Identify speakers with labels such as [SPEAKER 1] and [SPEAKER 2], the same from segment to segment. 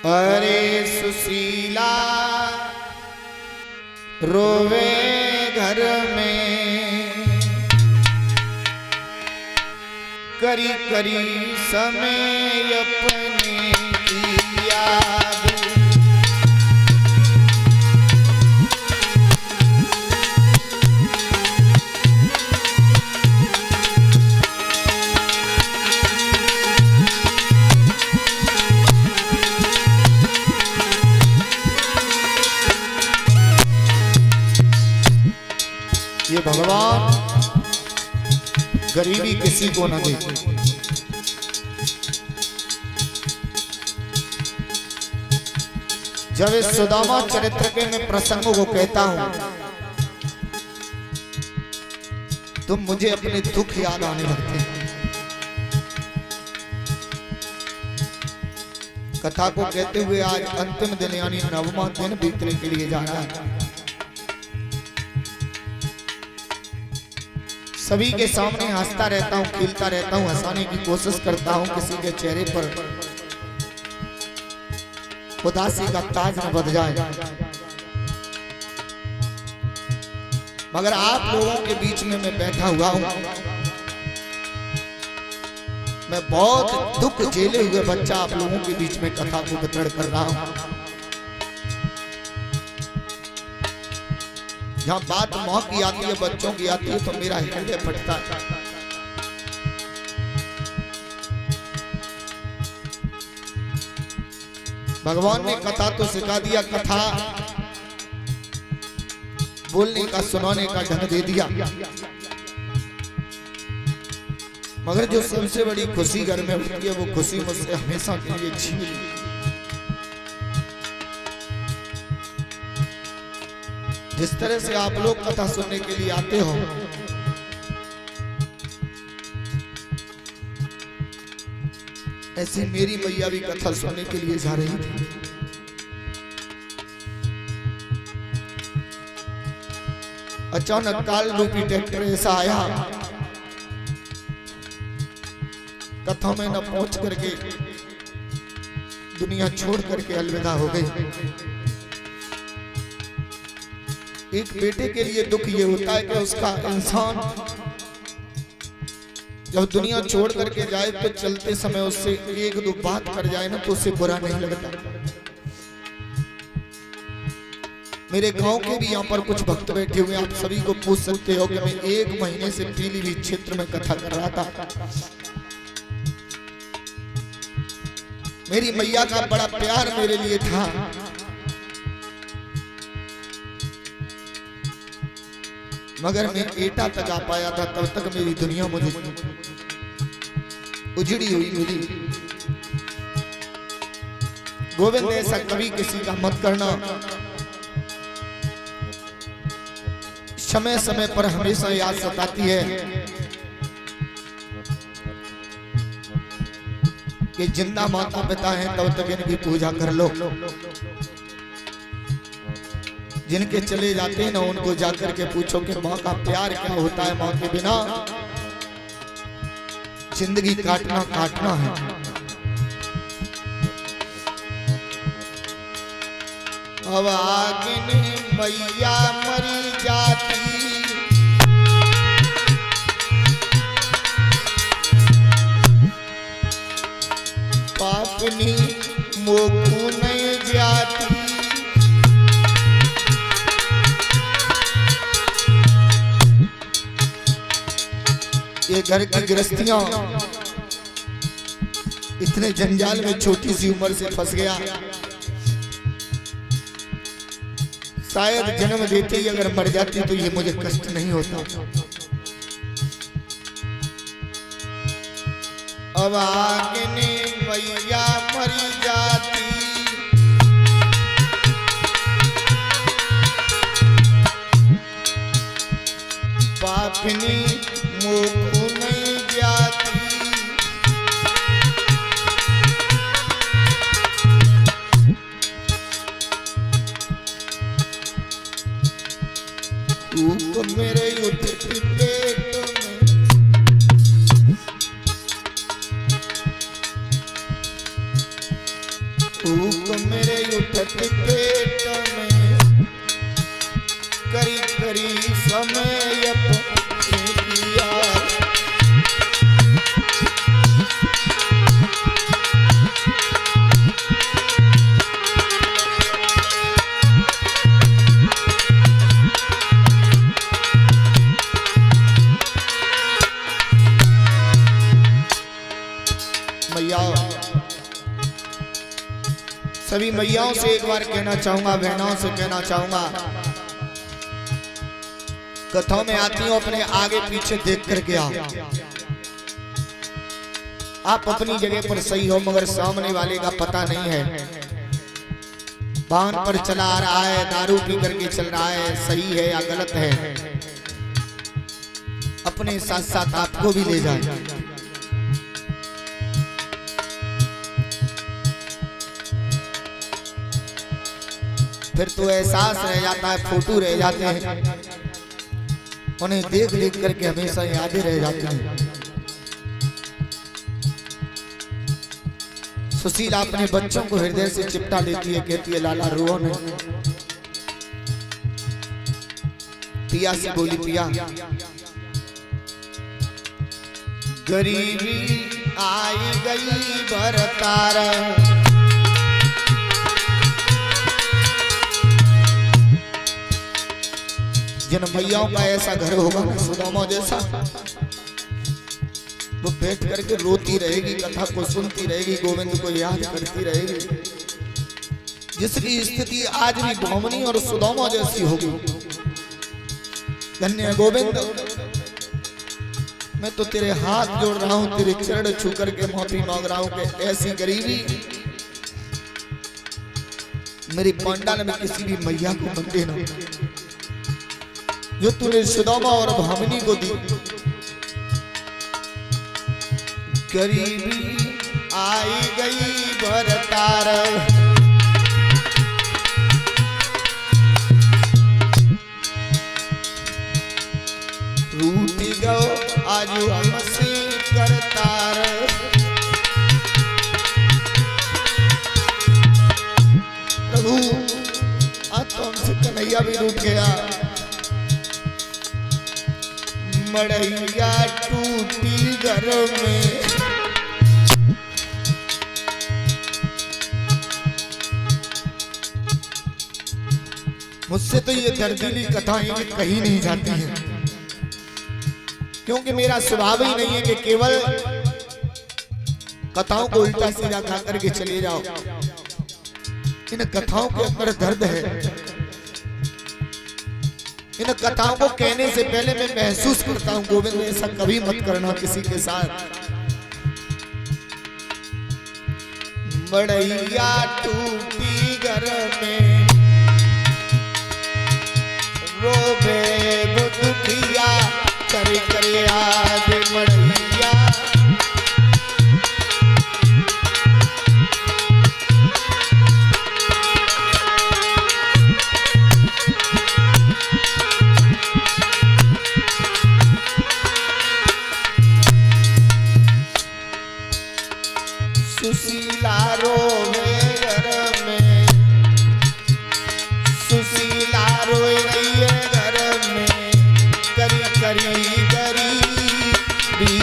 [SPEAKER 1] अरे सुशीला रोवे घर में करी करी समय अपने की याद। ये भगवान गरीबी किसी को न दे। जब इस सुदामा चरित्र के मैं प्रसंगों को कहता हूं, तुम मुझे अपने दुख याद आने लगते हैं। कथा को कहते हुए आज अंतिम दिन यानी 9वां दिन बीतने के लिए जा रहा है। सभी के सामने हंसता रहता हूं, खेलता रहता हूं, हंसाने की कोशिश करता हूं, किसी के चेहरे पर उदासी का ताज न बध जाए। मगर आप लोगों के बीच में मैं बैठा हुआ हूं, मैं बहुत दुख झेले हुए बच्चा आप लोगों के बीच में कथा को वितरण कर रहा हूं। जहां बात मां की आती है, बच्चों की आती है, तो मेरा हृदय फटता है। भगवान ने कथा तो सिखा दिया, कथा बोलने का सुनाने का ढंग दे दिया, मगर जो सबसे बड़ी खुशी घर में होती है वो खुशी मुझसे हमेशा के लिए छीन ली। जिस तरह से आप लोग कथा सुनने के लिए आते हो, ऐसे मेरी मैया भी कथा सुनने के लिए जा रही थी। अचानक काल रूपी ट्रैक्टर ऐसा आया, कथा में न पहुंच करके दुनिया छोड़ करके अलविदा हो गई। एक बेटे के लिए दुख ये होता है कि उसका इंसान जब दुनिया छोड़ करके जाए तो चलते समय उससे एक दो बात कर जाए ना तो उसे बुरा नहीं लगता। मेरे गांव के भी यहाँ पर कुछ भक्त बैठे हुए, आप सभी को पूछ सकते हो कि मैं 1 महीने से पीलीभीत क्षेत्र में कथा कर रहा था। मेरी मैया का बड़ा प्यार मेरे लिए था। मगर मैं एटा तक आ पाया था, तब तक मेरी दुनिया मुझे उजड़ी हुई मिली। गोविंद ऐसा कभी किसी का मत करना। समय समय पर हमेशा याद सताती है कि जिंदा माता पिता हैं तब तक इनकी पूजा कर लो। जिनके चले जाते हैं ना उनको जाकर के पूछो कि माँ का प्यार क्या होता है। माँ के बिना जिंदगी काटना काटना है। अब आगे मैया मरी जाती, पापनी मोकू नहीं जाती। ये घर की गृहस्थियां इतने जंजाल में छोटी सी उम्र से फंस गया। शायद जन्म देते ही अगर मर जाती तो ये मुझे कष्ट नहीं होता। अब आगे मैया मरी जाती, पापनी मोकू नहीं जाती। तू मेरे उठती पेट में भूख मेरे उठत पेट में, करी करी समय किया। मैया, सभी मैयाओं से एक बार कहना चाहूंगा, बहनों से कहना चाहूंगा, कथाओं में आती हो अपने आगे पीछे देख करके आओ। आप अपनी जगह पर सही हो, मगर सामने वाले का पता नहीं है। वाहन पर चला आ रहा है, दारू पी करके चल रहा है, सही है या गलत है, अपने साथ साथ आपको भी ले जाए। फिर तो एहसास रह जाता है, फोटो रह जाते हैं, उन्हें देख देख करके हमेशा यादें रह जाती हैं। सुशीला अपने बच्चों को हृदय से चिपटा लेती है, कहती है लाला रो नहीं। पिया से बोली, पिया गरीबी आई गई बरतार, जिन मैयाओं का ऐसा घर होगा ना सुदामा जैसा, वो बैठ करके रोती रहेगी, कथा को सुनती रहेगी, गोविंद को याद करती रहेगी, जिसकी स्थिति आज भी भावनी और सुदामा जैसी होगी। धन्य गोविंद, मैं तो तेरे हाथ जोड़ रहा हूं, तेरे चरण छू करके माफी मांग रहा हूं कि ऐसी गरीबी मेरी पंडाल में किसी भी मैया को मत देना जो तूने सुदामा और भामिनी को दी। गरीबी आई गई बरतार, रूठी गो आजू हमसे करतार। प्रभु आज तो हमसे कन्हैया भी रूठ गया, मड़ैया टूटी घर में, मुझसे तो ये दर्दीली कथाएं कहीं नहीं जाती हैं, क्योंकि मेरा स्वभाव ही नहीं है कि केवल कथाओं को उल्टा सीधा खा करके चले जाओ। इन कथाओं के अंदर दर्द है, इन कथाओं को कहने से पहले मैं महसूस करता हूं गोविंद ऐसा कभी मत करना किसी के साथ। मड़ैया टूटी घर में, रोबे बुधिया कर कर याद मड़ैया। सुशीला रोवे घर में, सुशीला रोए रही है घर में, करी करी गरीबी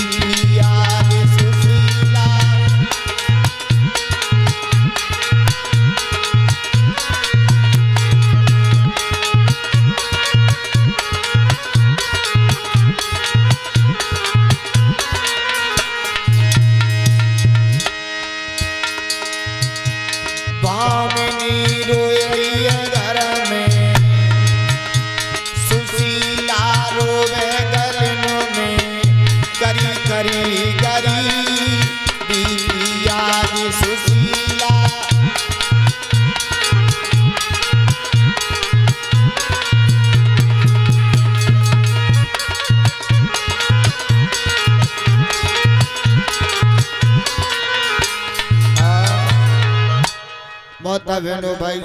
[SPEAKER 1] याद सुशीला। भामिनी रोए रही है घर में, सुशीला रोवे घर में, करी करी गरीबी याद सुशीला। बहुत बहनों भाई